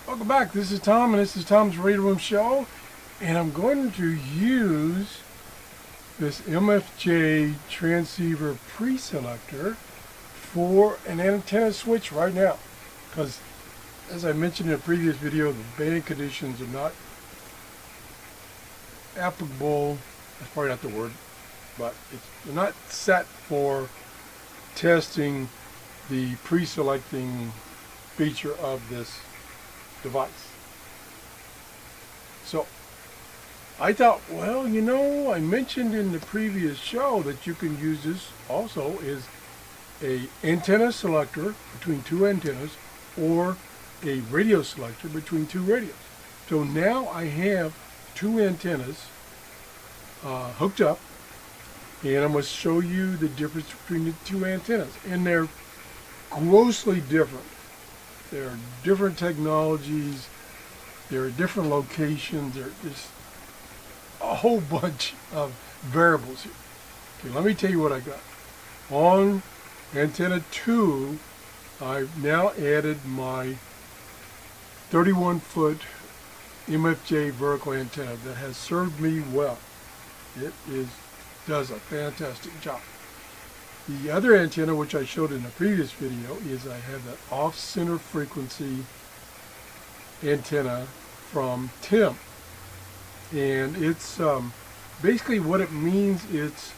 Welcome back. This is Tom, and this is Tom's Radio Room Show. And I'm going to use this MFJ transceiver pre-selector for an antenna switch right now. Because, as I mentioned in a previous video, the band conditions are not applicable. That's probably not the word, but they're not set for testing the pre-selecting feature of this device. So I thought, well, you know, I mentioned in the previous show that you can use this also as a antenna selector between two antennas or a radio selector between two radios. So now I have two antennas hooked up, and I'm going to show you the difference between the two antennas, and they're grossly different. There are different technologies, there are different locations, there's a whole bunch of variables here. Okay, let me tell you what I got. On antenna 2, I've now added my 31-foot MFJ vertical antenna that has served me well. It does a fantastic job. The other antenna, which I showed in a previous video, is I have that off-center frequency antenna from Tim. And it's basically what it means, it's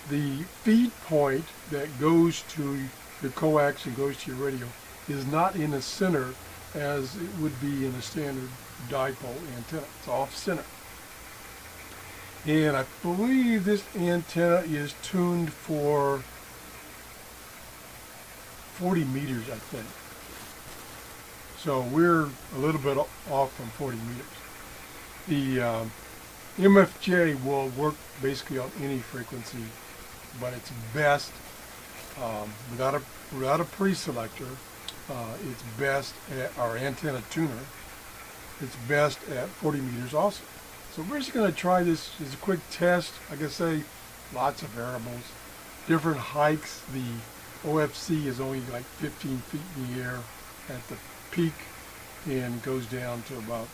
the feed point that goes to your coax and goes to your radio is not in the center as it would be in a standard dipole antenna. It's off-center. And I believe this antenna is tuned for 40 meters, I think. So we're a little bit off from 40 meters. The MFJ will work basically on any frequency, but it's best without a pre-selector. It's best at our antenna tuner. It's best at 40 meters also. So we're just going to try this as a quick test. Like I say, lots of variables, different heights. The OFC is only like 15 feet in the air at the peak and goes down to about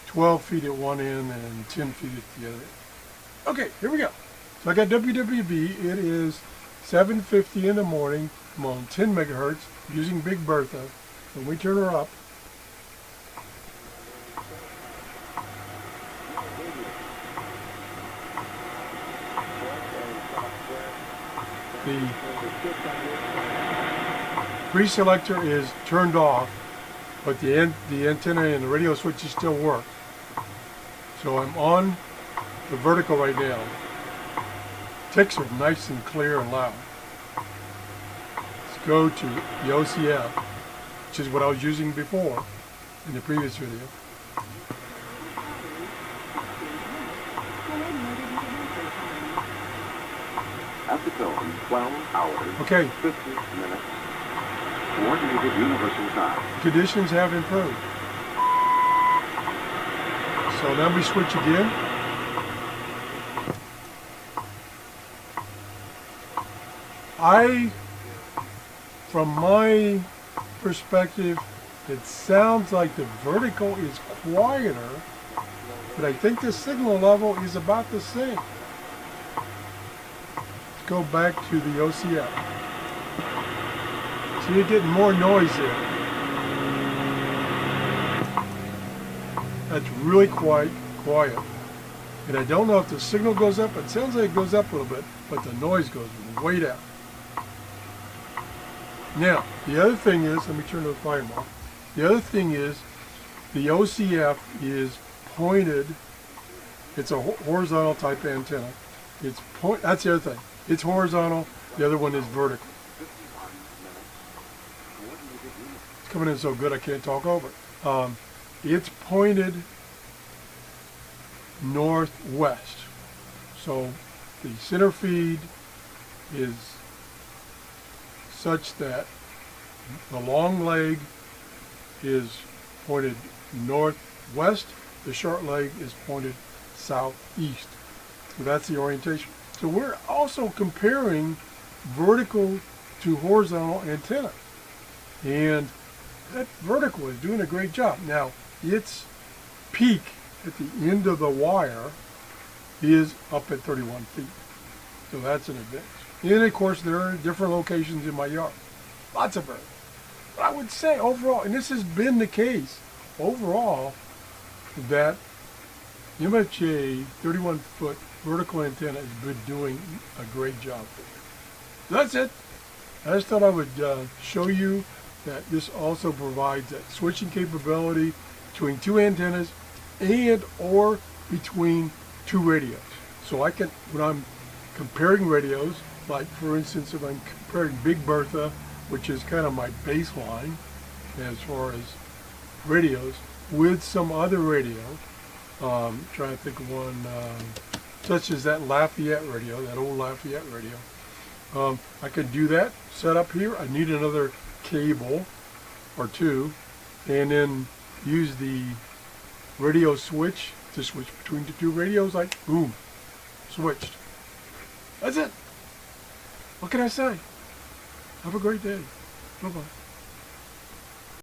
12 feet at one end and 10 feet at the other end. Okay, here we go. So I got WWB. It is 7:50 in the morning. I'm on 10 megahertz using Big Bertha. When we turn her up, the pre-selector is turned off, but the antenna and the radio switches still work. So I'm on the vertical right now. Ticks are nice and clear and loud. Let's go to the OCF, which is what I was using before in the previous video. At the tone, 12 hours, Okay. 50 minutes. Coordinated universal time. Conditions have improved. So now we switch again. From my perspective, it sounds like the vertical is quieter, but I think the signal level is about the same. Let's go back to the OCF. So you're getting more noise there. That's really quiet. And I don't know if the signal goes up. It sounds like it goes up a little bit, but the noise goes way down. Now, the other thing is, let me turn the volume off. The other thing is, the OCF is pointed. It's a horizontal type antenna. That's the other thing. It's horizontal. The other one is vertical. It's coming in so good I can't talk over it. It's pointed northwest. So the center feed is such that the long leg is pointed northwest, the short leg is pointed southeast. So that's the orientation. So we're also comparing vertical to horizontal antenna. And that vertical is doing a great job. Now, its peak at the end of the wire is up at 31 feet. So that's an advantage. And of course, there are different locations in my yard. Lots of birds. But I would say overall, and this has been the case overall, that MFJ 31-foot vertical antenna has been doing a great job for you. So that's it. I just thought I would show you that this also provides that switching capability between two antennas and or between two radios. So I can, when I'm comparing radios, like for instance, if I'm comparing Big Bertha, which is kind of my baseline as far as radios, with some other radio, trying to think of one, such as that Lafayette radio, that old Lafayette radio. I could do that, set up here. I need another cable or two, and then use the radio switch to switch between the two radios, like boom, switched. That's it. What can I say? Have a great day. Bye-bye.